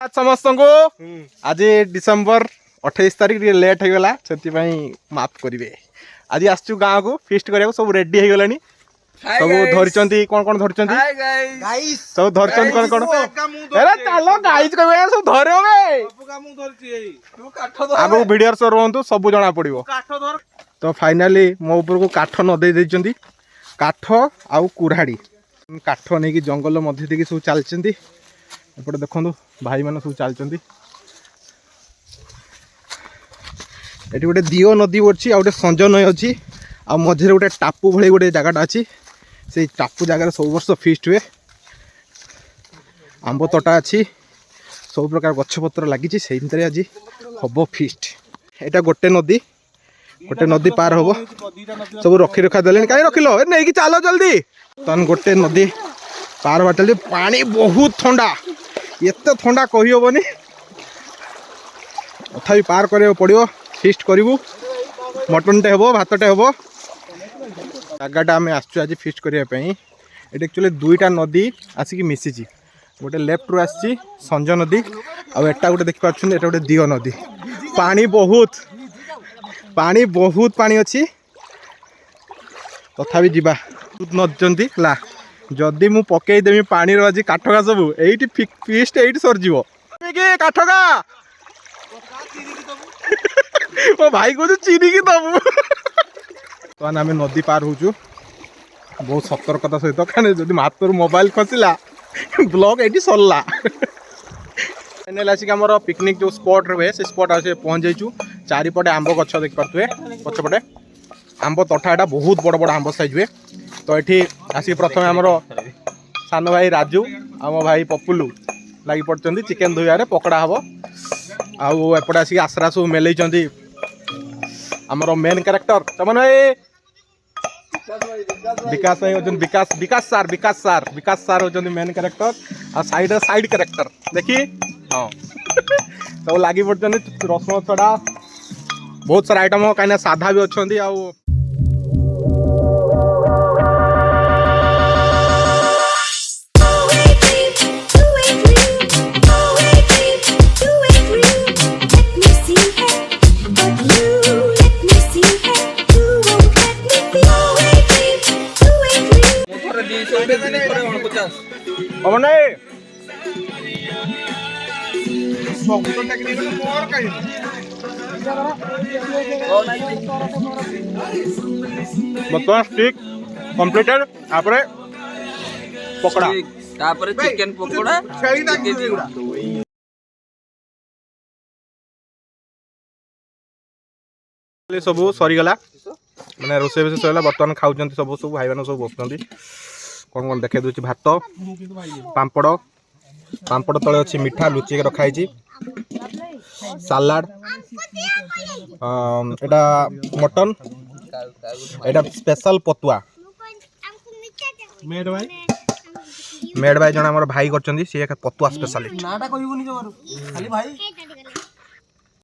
समस्त को आज डिसेम्बर 28 तारिख लेट हो गला से माफ करेंगे। आज आसचु गाँव को फिस्ट करिया सब रेडी हो गलानी सब धरचंती कौन कौन धरचंती सब धरचंती कौन कौन अरे चलो गाइस कहबे सब धरे आगो वीडियो सर रहंतु सब जना पड़िबो। तो फाइनली मो ऊपर को काठ न दे देचंती काठ आउ कुराड़ी काठ नहीं कि जंगल मध्य देकी सब चलचंती एपटे देखंतु भाई माने सब चलचंती एटी गोटे दियो नदी अच्छी आ गोटे संज नई अच्छी आ मझे गोटे टापू भली गोटे जगटा अच्छी से टापू जगार सब वर्ष फिस्ट हुए आंब तोटा अच्छी सब प्रकार गछपत्र लगी से आज हम फिस्ट यहाँ गोटे नदी पार हम सब रखी रखा देले कहीं रखिल नहीं चलो जल्दी तन गोटे नदी पार हवा चलती पानी बहुत ठंडा एत ठंडा कही हेनी तथा पार करा पड़ो फिस्ट करूँ मटनटे हम भातटे हम जगटा आम आसचु आज फिस्ट करने ये एक्चुअली दुईटा नदी आसिक मिसी गोटे लेफ्ट रू आसी संज नदी आटा गोटे देखिए एटा गोटे दियो नदी पानी बहुत पानी अच्छी तथा जीवा नदी है जदि मु पकईदेमी पानी आज काठगा सब ये फिस्ट ये सरजीव काठगा ओ भाई को चिरी की दबु तो आम नदी पार होचु बहुत सतर्कता सहित कहीं जब हाथ मोबाइल खसला ब्लॉग ये सरला फाइनल आसिक आम पिकनिक जो स्पॉट रहे से स्पॉट आस पहुँच जाइचु चारिपटे आंब गछ देख पारे पछपटे आंब तठाटा बहुत बड़ बड़ आंब साइज हुए तो ये आसिक प्रथम आमर सान भाई राजू आम भाई पपुलू लगी पड़ते चिकेन धोइबार पकड़ा हम आउ एपटे आसिक आसरा सब मेलई आमर मेन कैरेक्टर तमन भाई विकास भाई होचन विकास सार होचन मेन कैरेक्टर आ साइड कैरेक्टर देखी हाँ सब लगी पड़ते रसम छड़ा बहुत सारा आइटम कहीं साधा भी अच्छा आउ बर्तमान स्टिक कंप्लीटेड आपरे पकड़ा तापरे चिकन पकोड़ा सब सरीगला मैंने रोसे बेस सरला बर्तमान खाऊँ सब सब भाई मैंने सब बसुँच कौन कौन देखा दूसरी भात पांपड़ तले अच्छी मिठा लुचिक रखाई सालाड एटा मटन एटा स्पेशल पतुआ मेड भाई जन आम भाई कर पतुआ स्पेशलिस्ट